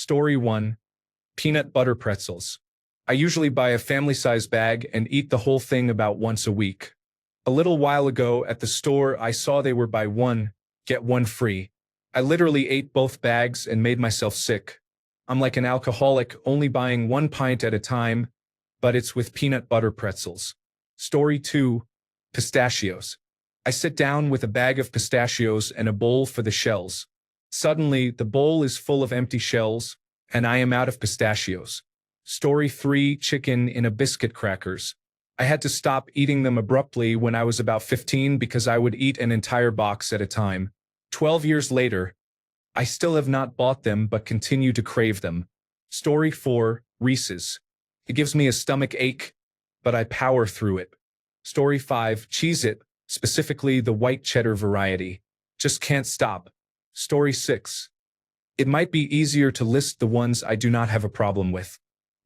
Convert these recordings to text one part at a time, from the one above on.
Story 1. Peanut butter pretzels. I usually buy a family-size bag and eat the whole thing about once a week. A little while ago at the store I saw they were buy one, get one free. I literally ate both bags and made myself sick. I'm like an alcoholic, only buying 1 pint at a time, but it's with peanut butter pretzels. Story 2. Pistachios. I sit down with a bag of pistachios and a bowl for the shells. Suddenly, the bowl is full of empty shells, and I am out of pistachios. Story 3. Chicken in a biscuit crackers. I had to stop eating them abruptly when I was about 15 because I would eat an entire box at a time. 12 years later, I still have not bought them but continue to crave them. Story 4. Reese's. It gives me a stomach ache, but I power through it. Story 5. Cheez-It, specifically the white cheddar variety. Just can't stop. Story 6. It might be easier to list the ones I do not have a problem with.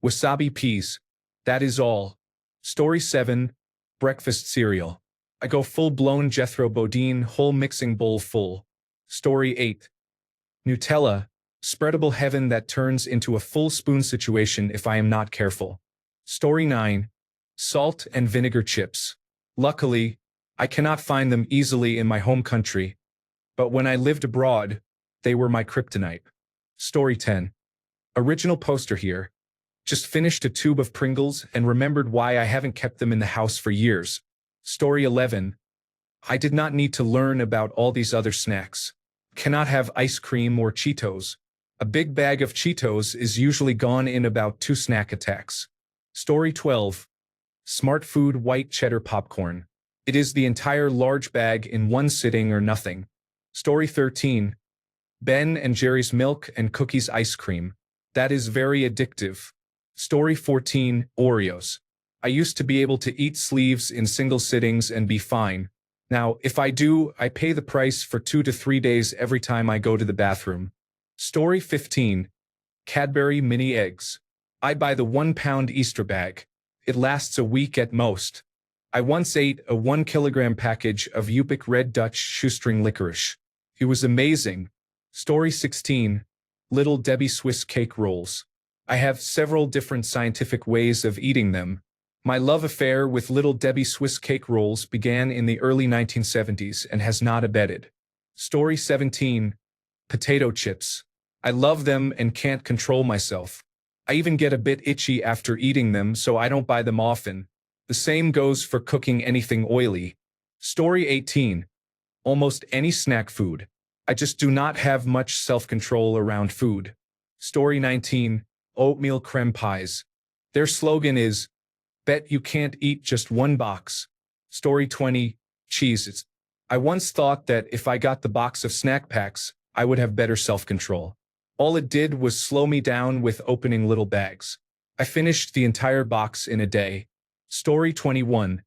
Wasabi peas. That is all. Story 7. Breakfast cereal. I go full-blown Jethro Bodine whole mixing bowl full. Story 8. Nutella. Spreadable heaven that turns into a full spoon situation if I am not careful. Story 9. Salt and vinegar chips. Luckily, I cannot find them easily in my home country, but when I lived abroad, they were my kryptonite. Story 10. Original poster here. Just finished a tube of Pringles and remembered why I haven't kept them in the house for years. Story 11. I did not need to learn about all these other snacks. Cannot have ice cream or Cheetos. A big bag of Cheetos is usually gone in about 2 snack attacks. Story 12. Smart Food white cheddar popcorn. It is the entire large bag in one sitting or nothing. Story 13. Ben and Jerry's milk and cookies ice cream. That is very addictive. Story 14. Oreos. I used to be able to eat sleeves in single sittings and be fine. Now, if I do, I pay the price for 2 to 3 days every time I go to the bathroom. Story 15. Cadbury mini eggs. I buy the 1-pound Easter bag. It lasts a week at most. I once ate a 1 kilogram package of Yupik Red Dutch shoestring licorice. It was amazing. Story 16. Little Debbie Swiss cake rolls. I have several different scientific ways of eating them. My love affair with Little Debbie Swiss cake rolls began in the early 1970s and has not abated. Story 17. Potato chips. I love them and can't control myself. I even get a bit itchy after eating them, so I don't buy them often. The same goes for cooking anything oily. Story 18. Almost any snack food. I just do not have much self-control around food. Story 19. Oatmeal creme pies. Their slogan is, bet you can't eat just one box. Story 20. Cheeses. I once thought that if I got the box of snack packs, I would have better self-control. All it did was slow me down with opening little bags. I finished the entire box in a day. Story 21.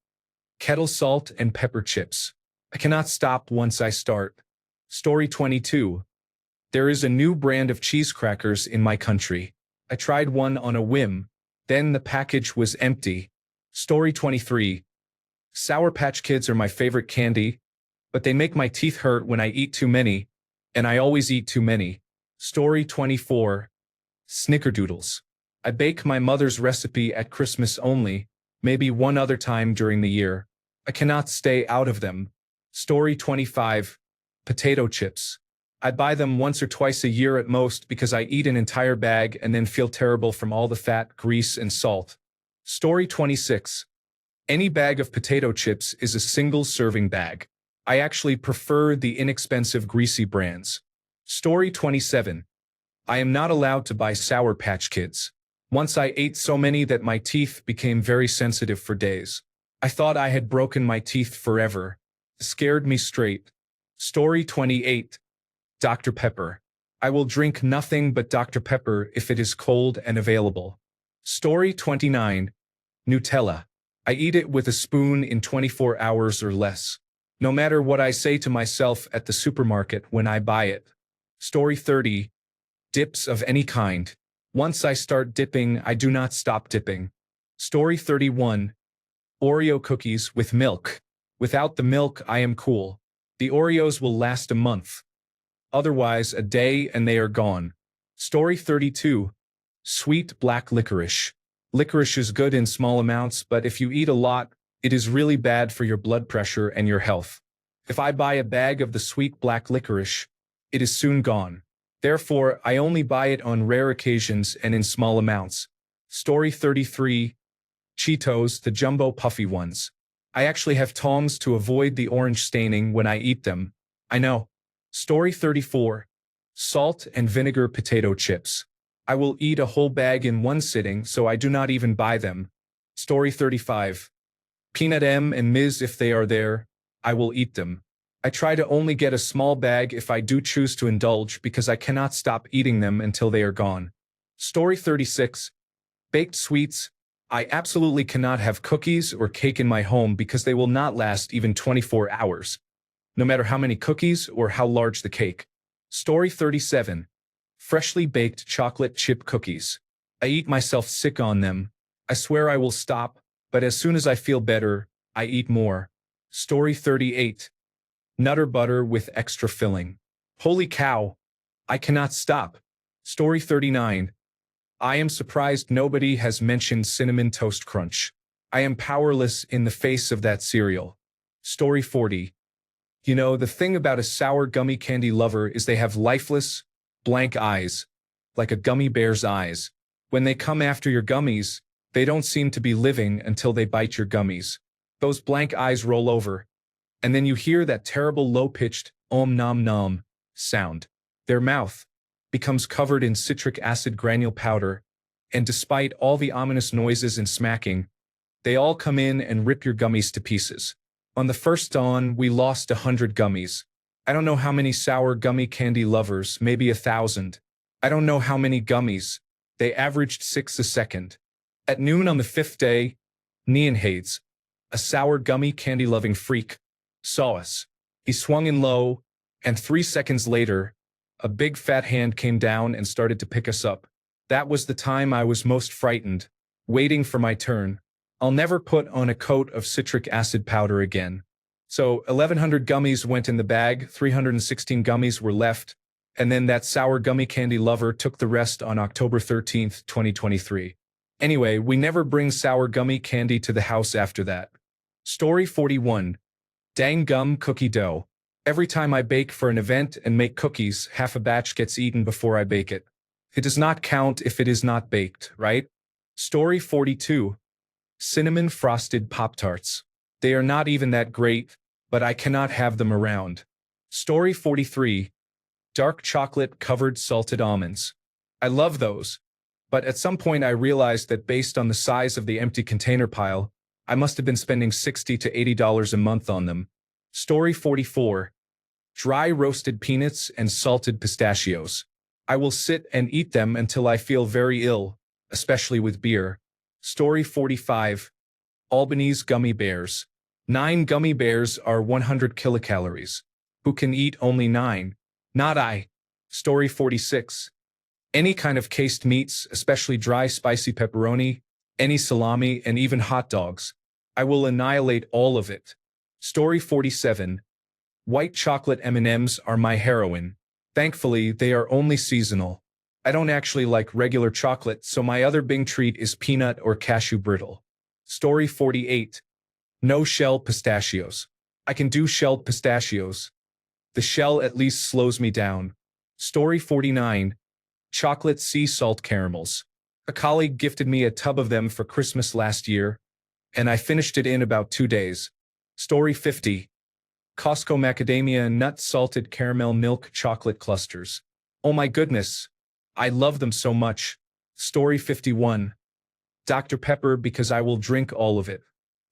Kettle salt and pepper chips. I cannot stop once I start. Story 22. There is a new brand of cheese crackers in my country. I tried one on a whim. Then the package was empty. Story 23. Sour Patch Kids are my favorite candy, but they make my teeth hurt when I eat too many, and I always eat too many. Story 24. Snickerdoodles. I bake my mother's recipe at Christmas only, maybe one other time during the year. I cannot stay out of them. Story 25. Potato chips. I buy them once or twice a year at most because I eat an entire bag and then feel terrible from all the fat, grease, and salt. Story 26. Any bag of potato chips is a single serving bag. I actually prefer the inexpensive greasy brands. Story 27. I am not allowed to buy Sour Patch Kids. Once I ate so many that my teeth became very sensitive for days. I thought I had broken my teeth forever. It scared me straight. Story 28. Dr. Pepper. I will drink nothing but Dr. Pepper if it is cold and available. Story 29. Nutella. I eat it with a spoon in 24 hours or less. No matter what I say to myself at the supermarket when I buy it. Story 30. Dips of any kind. Once I start dipping, I do not stop dipping. Story 31. Oreo cookies with milk. Without the milk, I am cool. The Oreos will last a month. Otherwise, a day and they are gone. Story 32. Sweet black licorice. Licorice is good in small amounts, but if you eat a lot, it is really bad for your blood pressure and your health. If I buy a bag of the sweet black licorice, it is soon gone. Therefore, I only buy it on rare occasions and in small amounts. Story 33. Cheetos, the jumbo puffy ones. I actually have tongs to avoid the orange staining when I eat them. I know. Story 34. Salt and vinegar potato chips. I will eat a whole bag in one sitting, so I do not even buy them. Story 35. Peanut M and Ms. If they are there, I will eat them. I try to only get a small bag if I do choose to indulge because I cannot stop eating them until they are gone. Story 36. Baked sweets. I absolutely cannot have cookies or cake in my home because they will not last even 24 hours, no matter how many cookies or how large the cake. Story 37. Freshly baked chocolate chip cookies. I eat myself sick on them. I swear I will stop, but as soon as I feel better, I eat more. Story 38. Nutter butter with extra filling. Holy cow! I cannot stop. Story 39. I am surprised nobody has mentioned Cinnamon Toast Crunch. I am powerless in the face of that cereal. Story 40. You know, the thing about a sour gummy candy lover is they have lifeless, blank eyes, like a gummy bear's eyes. When they come after your gummies, they don't seem to be living until they bite your gummies. Those blank eyes roll over, and then you hear that terrible low-pitched om nom nom sound. Their mouth becomes covered in citric acid granule powder, and despite all the ominous noises and smacking, they all come in and rip your gummies to pieces. On the first dawn, we lost 100 gummies. I don't know how many sour gummy candy lovers, maybe 1,000. I don't know how many gummies. They averaged 6 a second. At noon on the 5th day, Neon Hades, a sour gummy candy-loving freak, saw us. He swung in low, and 3 seconds later, a big fat hand came down and started to pick us up. That was the time I was most frightened, waiting for my turn. I'll never put on a coat of citric acid powder again. So 1,100 gummies went in the bag, 316 gummies were left, and then that sour gummy candy lover took the rest on October 13th, 2023. Anyway, we never bring sour gummy candy to the house after that. Story 41. Dang gum cookie dough. Every time I bake for an event and make cookies, half a batch gets eaten before I bake it. It does not count if it is not baked, right? Story 42. Cinnamon frosted Pop-Tarts. They are not even that great, but I cannot have them around. Story 43. Dark chocolate covered salted almonds. I love those, but at some point I realized that based on the size of the empty container pile, I must have been spending $60 to $80 a month on them. Story 44. Dry roasted peanuts and salted pistachios. I will sit and eat them until I feel very ill, especially with beer. Story 45. Albanese gummy bears. 9 gummy bears are 100 kilocalories. Who can eat only 9? Not I. Story 46. Any kind of cased meats, especially dry spicy pepperoni, any salami, and even hot dogs. I will annihilate all of it. Story 47. White chocolate M&Ms are my heroin. Thankfully, they are only seasonal. I don't actually like regular chocolate, so my other big treat is peanut or cashew brittle. Story 48. No shell pistachios. I can do shelled pistachios. The shell at least slows me down. Story 49. Chocolate sea salt caramels. A colleague gifted me a tub of them for Christmas last year, and I finished it in about 2 days. Story 50. Costco macadamia nut salted caramel milk chocolate clusters. Oh my goodness. I love them so much. Story 51. Dr. Pepper because I will drink all of it.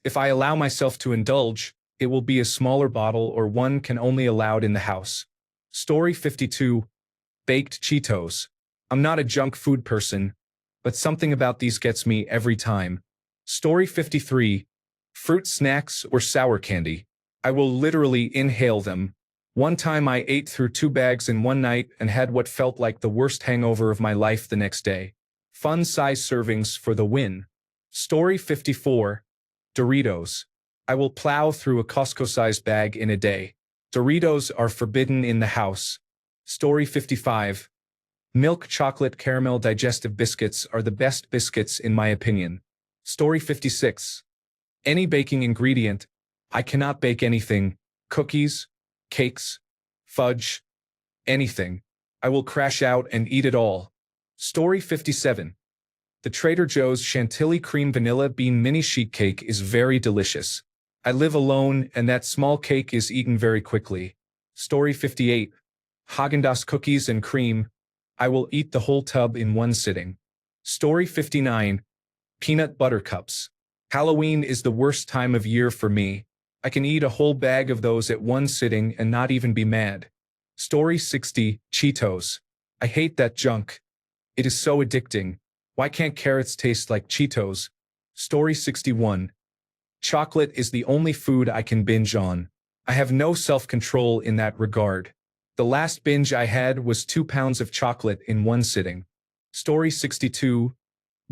If I allow myself to indulge, it will be a smaller bottle or one can only allowed in the house. Story 52. Baked Cheetos. I'm not a junk food person, but something about these gets me every time. Story 53. Fruit snacks or sour candy. I will literally inhale them. One time I ate through 2 bags in one night and had what felt like the worst hangover of my life the next day. Fun-size servings for the win. Story 54. Doritos. I will plow through a Costco-sized bag in a day. Doritos are forbidden in the house. Story 55. Milk chocolate caramel digestive biscuits are the best biscuits in my opinion. Story 56. Any baking ingredient. I cannot bake anything. Cookies, cakes, fudge, anything. I will crash out and eat it all. Story 57. The Trader Joe's Chantilly Cream Vanilla Bean Mini Sheet Cake is very delicious. I live alone and that small cake is eaten very quickly. Story 58. Haagen-Dazs cookies and cream. I will eat the whole tub in one sitting. Story 59. Peanut butter cups. Halloween is the worst time of year for me. I can eat a whole bag of those at one sitting and not even be mad. Story 60. Cheetos. I hate that junk. It is so addicting. Why can't carrots taste like Cheetos? Story 61. Chocolate is the only food I can binge on. I have no self-control in that regard. The last binge I had was 2 pounds of chocolate in one sitting. Story 62.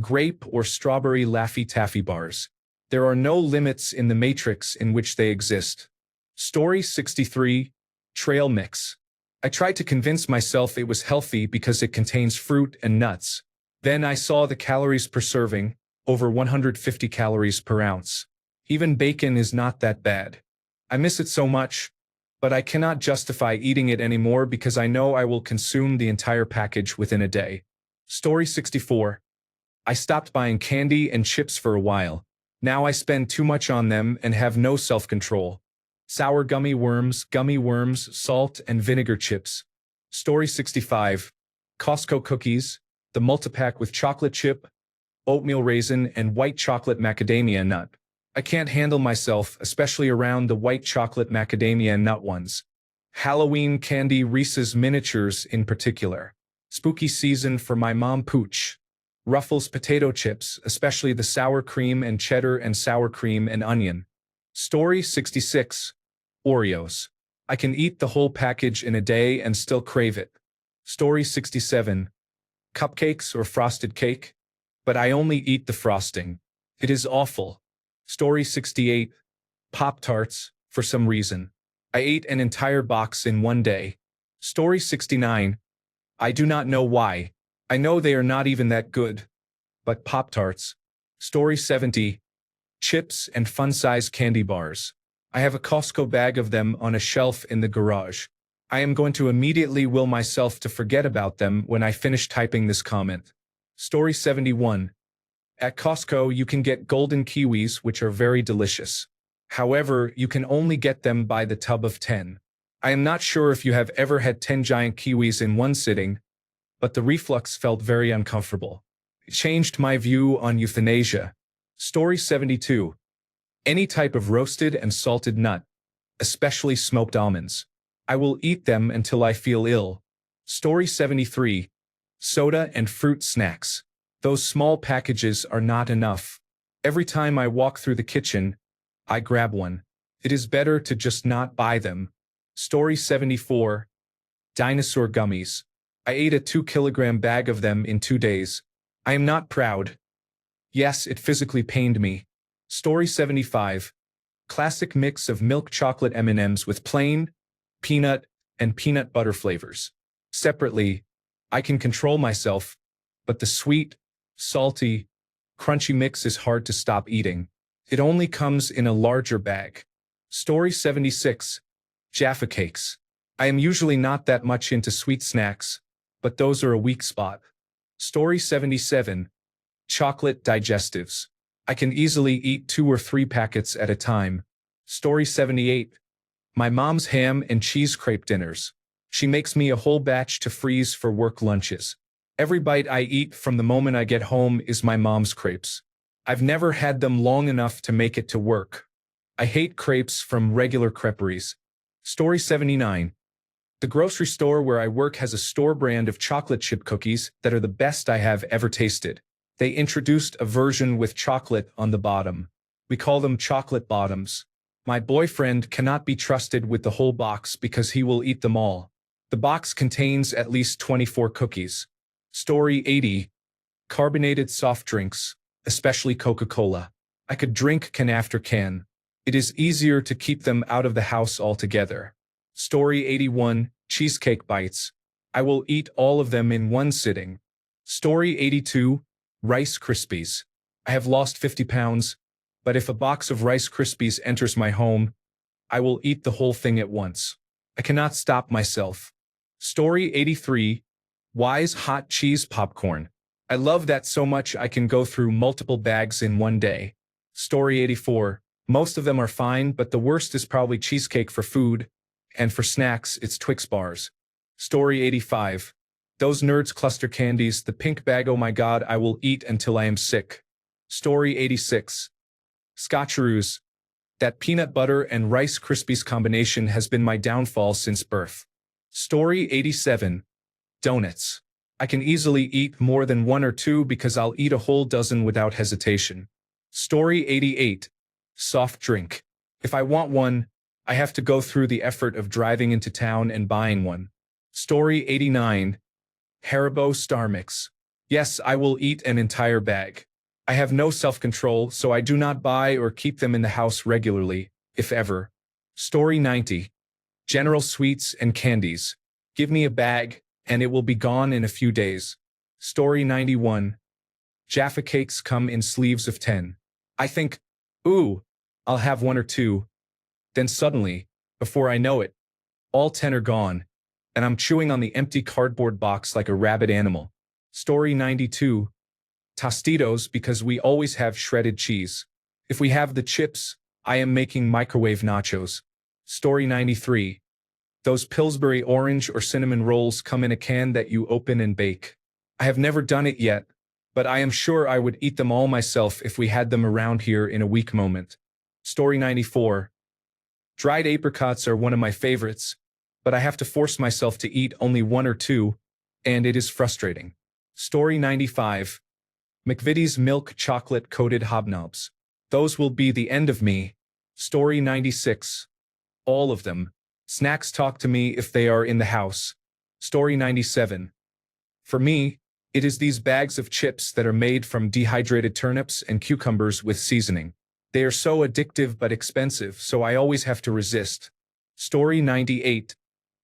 Grape or strawberry Laffy Taffy bars. There are no limits in the matrix in which they exist. Story 63. Trail mix. I tried to convince myself it was healthy because it contains fruit and nuts. Then I saw the calories per serving, over 150 calories per ounce. Even bacon is not that bad. I miss it so much, but I cannot justify eating it anymore because I know I will consume the entire package within a day. Story 64. I stopped buying candy and chips for a while. Now I spend too much on them and have no self-control. Sour gummy worms, salt and vinegar chips. Story 65. Costco cookies, the multipack with chocolate chip, oatmeal raisin and white chocolate macadamia nut. I can't handle myself, especially around the white chocolate macadamia nut ones. Halloween candy Reese's miniatures in particular. Spooky season for my mom pooch. Ruffles potato chips, especially the sour cream and cheddar and sour cream and onion. Story 66. Oreos. I can eat the whole package in a day and still crave it. Story 67. Cupcakes or frosted cake? But I only eat the frosting. It is awful. Story 68. Pop-Tarts, for some reason. I ate an entire box in one day. Story 69. I do not know why. I know they are not even that good. But Pop-Tarts. Story 70. Chips and fun-size candy bars. I have a Costco bag of them on a shelf in the garage. I am going to immediately will myself to forget about them when I finish typing this comment. Story 71. At Costco, you can get golden kiwis, which are very delicious. However, you can only get them by the tub of 10. I am not sure if you have ever had 10 giant kiwis in one sitting, but the reflux felt very uncomfortable. It changed my view on euthanasia. Story 72. Any type of roasted and salted nut, especially smoked almonds. I will eat them until I feel ill. Story 73. Soda and fruit snacks. Those small packages are not enough. Every time I walk through the kitchen, I grab one. It is better to just not buy them. Story 74. Dinosaur gummies. I ate a 2-kilogram bag of them in 2 days. I am not proud. Yes, it physically pained me. Story 75. Classic mix of milk chocolate M&Ms with plain, peanut, and peanut butter flavors. Separately, I can control myself, but the sweet, salty, crunchy mix is hard to stop eating. It only comes in a larger bag. Story 76. Jaffa cakes. I am usually not that much into sweet snacks, but those are a weak spot. Story 77. Chocolate digestives. I can easily eat 2 or 3 packets at a time. Story 78. My mom's ham and cheese crepe dinners. She makes me a whole batch to freeze for work lunches. Every bite I eat from the moment I get home is my mom's crepes. I've never had them long enough to make it to work. I hate crepes from regular creperies. Story 79. The grocery store where I work has a store brand of chocolate chip cookies that are the best I have ever tasted. They introduced a version with chocolate on the bottom. We call them chocolate bottoms. My boyfriend cannot be trusted with the whole box because he will eat them all. The box contains at least 24 cookies. Story 80. Carbonated soft drinks, especially Coca-Cola. I could drink can after can. It is easier to keep them out of the house altogether. Story 81. Cheesecake bites. I will eat all of them in one sitting. Story 82, Rice Krispies. I have lost 50 pounds, but if a box of Rice Krispies enters my home, I will eat the whole thing at once. I cannot stop myself. Story 83, Wise Hot Cheese Popcorn. I love that so much I can go through multiple bags in one day. Story 84, most of them are fine, but the worst is probably cheesecake for food, and for snacks, it's Twix bars. Story 85, those nerds cluster candies, the pink bag, oh my god, I will eat until I am sick. Story 86, Scotcheroos. That peanut butter and Rice Krispies combination has been my downfall since birth. Story 87, Donuts. I can easily eat more than one or two because I'll eat a whole dozen without hesitation. Story 88, Soft drink. If I want one, I have to go through the effort of driving into town and buying one. Story 89, Haribo Star Mix. Yes, I will eat an entire bag. I have no self-control, so I do not buy or keep them in the house regularly, if ever. Story 90, General Sweets and Candies. Give me a bag, and it will be gone in a few days. Story 91, Jaffa Cakes come in sleeves of 10. I think, ooh, I'll have one or two. Then suddenly, before I know it, all 10 are gone, and I'm chewing on the empty cardboard box like a rabid animal. Story 92, Tostitos, because we always have shredded cheese. If we have the chips, I am making microwave nachos. Story 93, those Pillsbury orange or cinnamon rolls come in a can that you open and bake. I have never done it yet, but I am sure I would eat them all myself if we had them around here in a weak moment. Story 94, dried apricots are one of my favorites, but I have to force myself to eat only one or two, and it is frustrating. Story 95, McVitie's milk chocolate-coated hobnobs. Those will be the end of me. Story 96, all of them. Snacks talk to me if they are in the house. Story 97, for me, it is these bags of chips that are made from dehydrated turnips and cucumbers with seasoning. They are so addictive but expensive, so I always have to resist. Story 98,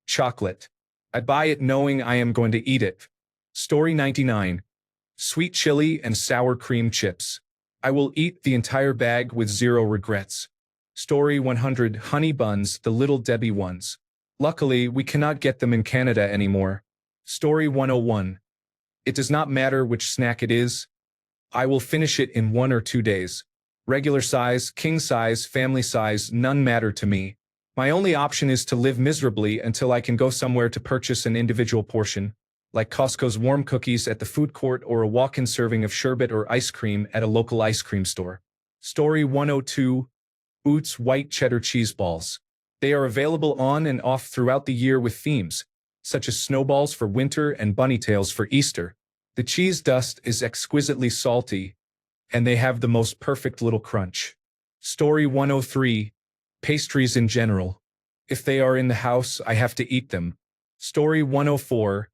chocolate. I buy it knowing I am going to eat it. Story 99, sweet chili and sour cream chips. I will eat the entire bag with zero regrets. Story 100, honey buns, the Little Debbie ones. Luckily, we cannot get them in Canada anymore. Story 101, it does not matter which snack it is. I will finish it in 1 or 2 days. Regular size, king size, family size, none matter to me. My only option is to live miserably until I can go somewhere to purchase an individual portion, like Costco's warm cookies at the food court or a walk-in serving of sherbet or ice cream at a local ice cream store. Story 102, Boots white cheddar cheese balls. They are available on and off throughout the year with themes, such as snowballs for winter and bunny tails for Easter. The cheese dust is exquisitely salty, and they have the most perfect little crunch. Story 103, pastries in general. If they are in the house, I have to eat them. Story 104,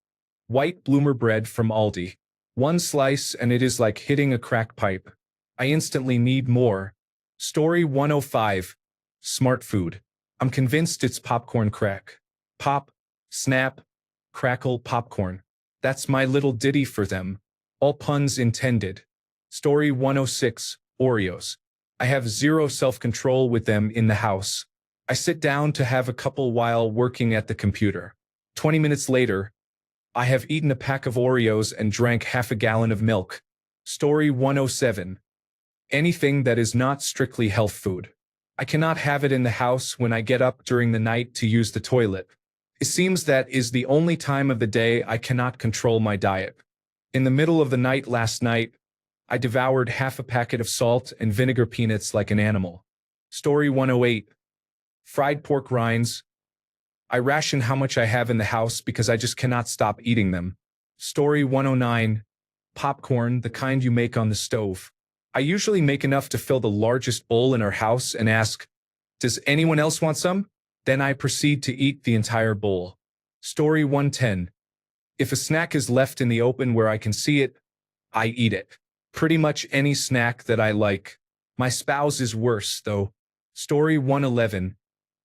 white bloomer bread from Aldi. One slice and it is like hitting a crack pipe. I instantly need more. Story 105, smart food. I'm convinced it's popcorn crack. Pop, snap, crackle popcorn. That's my little ditty for them. All puns intended. Story 106, Oreos. I have zero self-control with them in the house. I sit down to have a couple while working at the computer. 20 minutes later, I have eaten a pack of Oreos and drank half a gallon of milk. Story 107, anything that is not strictly health food. I cannot have it in the house when I get up during the night to use the toilet. It seems that is the only time of the day I cannot control my diet. In the middle of the night last night, I devoured half a packet of salt and vinegar peanuts like an animal. Story 108, fried pork rinds. I ration how much I have in the house because I just cannot stop eating them. Story 109, popcorn, the kind you make on the stove. I usually make enough to fill the largest bowl in our house and ask, does anyone else want some? Then I proceed to eat the entire bowl. Story 110, if a snack is left in the open where I can see it, I eat it. Pretty much any snack that I like. My spouse is worse, though. Story 111,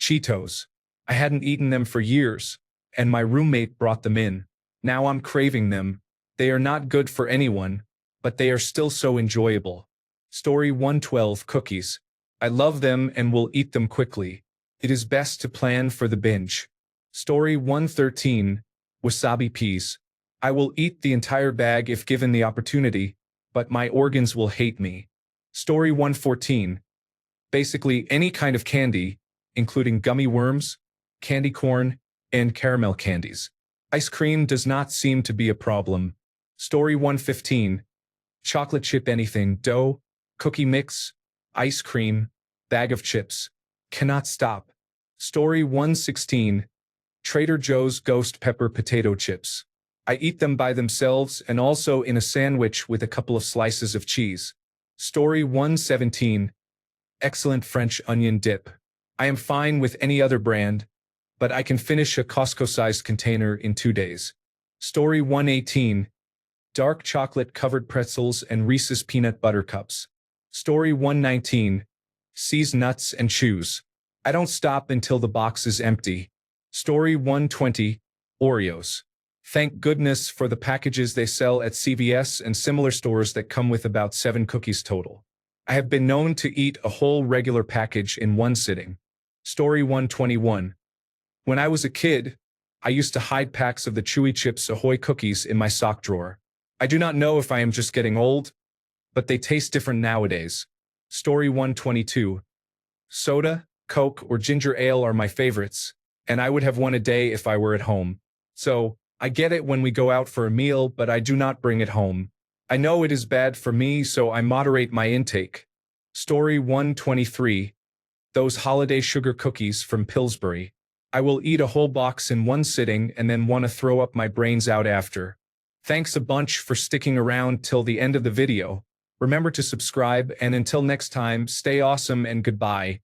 Cheetos. I hadn't eaten them for years, and my roommate brought them in. Now I'm craving them. They are not good for anyone, but they are still so enjoyable. Story 112 Cookies. I love them and will eat them quickly. It is best to plan for the binge. Story 113 Wasabi Peas. I will eat the entire bag if given the opportunity, but my organs will hate me. Story 114. Basically any kind of candy, including gummy worms, candy corn, and caramel candies. Ice cream does not seem to be a problem. Story 115. Chocolate chip anything, dough, cookie mix, ice cream, bag of chips. Cannot stop. Story 116. Trader Joe's Ghost Pepper Potato Chips. I eat them by themselves and also in a sandwich with a couple of slices of cheese. Story 117. Excellent French onion dip. I am fine with any other brand, but I can finish a Costco-sized container in 2 days. Story 118. Dark chocolate covered pretzels and Reese's peanut butter cups. Story 119. Seize nuts and chews. I don't stop until the box is empty. Story 120. Oreos. Thank goodness for the packages they sell at CVS and similar stores that come with about 7 cookies total. I have been known to eat a whole regular package in one sitting. Story 121. When I was a kid, I used to hide packs of the Chewy Chips Ahoy cookies in my sock drawer. I do not know if I am just getting old, but they taste different nowadays. Story 122. Soda, Coke, or ginger ale are my favorites, and I would have one a day if I were at home. So, I get it when we go out for a meal, but I do not bring it home. I know it is bad for me, so I moderate my intake. Story 123. Those holiday sugar cookies from Pillsbury. I will eat a whole box in one sitting and then want to throw up my brains out after. Thanks a bunch for sticking around till the end of the video. Remember to subscribe, and until next time, stay awesome and goodbye.